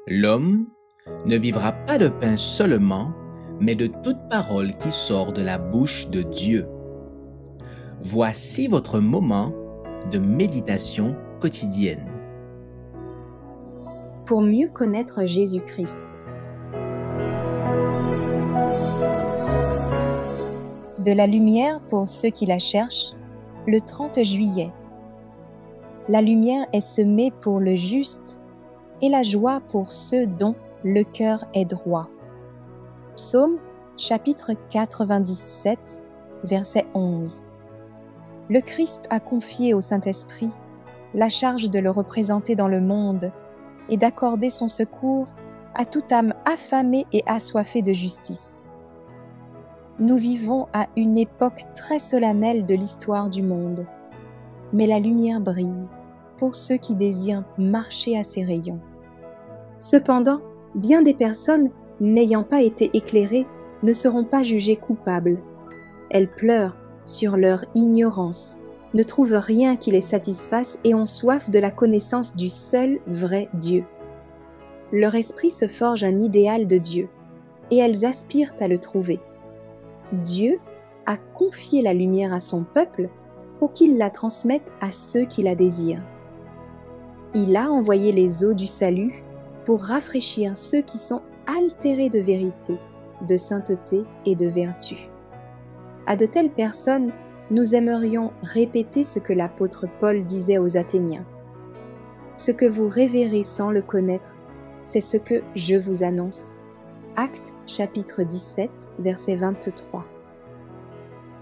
L'homme ne vivra pas de pain seulement, mais de toute parole qui sort de la bouche de Dieu. Voici votre moment de méditation quotidienne. Pour mieux connaître Jésus-Christ. De la lumière pour ceux qui la cherchent, le 30 juillet. La lumière est semée pour le juste et la joie pour ceux dont le cœur est droit. Psaume chapitre 97, verset 11. Le Christ a confié au Saint-Esprit la charge de le représenter dans le monde et d'accorder son secours à toute âme affamée et assoiffée de justice. Nous vivons à une époque très solennelle de l'histoire du monde, mais la lumière brille pour ceux qui désirent marcher à ses rayons. Cependant, bien des personnes, n'ayant pas été éclairées, ne seront pas jugées coupables. Elles pleurent sur leur ignorance, ne trouvent rien qui les satisfasse et ont soif de la connaissance du seul vrai Dieu. Leur esprit se forge un idéal de Dieu, et elles aspirent à le trouver. Dieu a confié la lumière à son peuple pour qu'il la transmette à ceux qui la désirent. Il a envoyé les eaux du salut pour rafraîchir ceux qui sont altérés de vérité, de sainteté et de vertu. À de telles personnes, nous aimerions répéter ce que l'apôtre Paul disait aux Athéniens. Ce que vous révérez sans le connaître, c'est ce que je vous annonce. Actes chapitre 17, verset 23.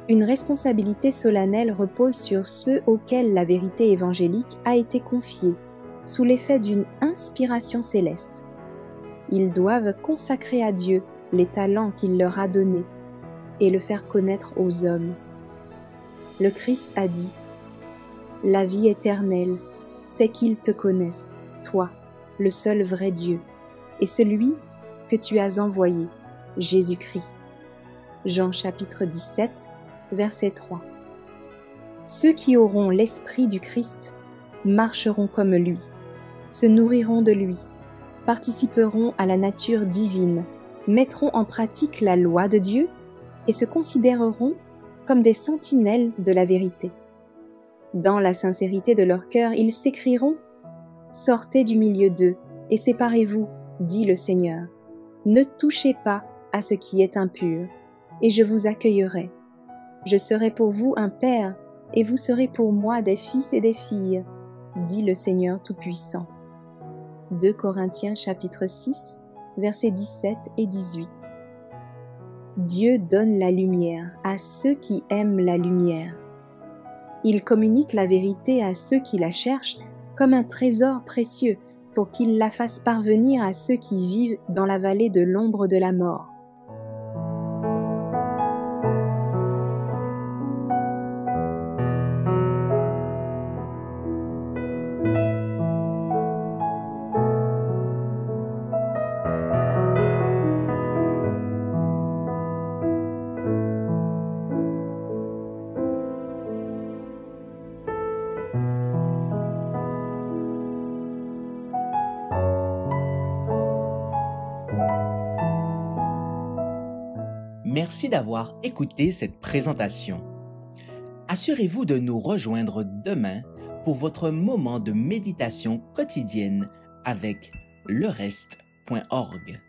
Une responsabilité solennelle repose sur ceux auxquels la vérité évangélique a été confiée, sous l'effet d'une inspiration céleste. Ils doivent consacrer à Dieu les talents qu'il leur a donnés et le faire connaître aux hommes. Le Christ a dit « La vie éternelle, c'est qu'ils te connaissent, toi, le seul vrai Dieu, et celui que tu as envoyé, Jésus-Christ. » Jean chapitre 17, verset 3. Ceux qui auront l'esprit du Christ marcheront comme lui, se nourriront de lui, participeront à la nature divine, mettront en pratique la loi de Dieu et se considéreront comme des sentinelles de la vérité. Dans la sincérité de leur cœur, ils s'écrieront « Sortez du milieu d'eux et séparez-vous, dit le Seigneur. Ne touchez pas à ce qui est impur, et je vous accueillerai. Je serai pour vous un père, et vous serez pour moi des fils et des filles, dit le Seigneur Tout-Puissant. » 2 Corinthiens chapitre 6, versets 17 et 18. Dieu donne la lumière à ceux qui aiment la lumière. Il communique la vérité à ceux qui la cherchent comme un trésor précieux pour qu'il la fasse parvenir à ceux qui vivent dans la vallée de l'ombre de la mort. Merci d'avoir écouté cette présentation. Assurez-vous de nous rejoindre demain pour votre moment de méditation quotidienne avec lereste.org.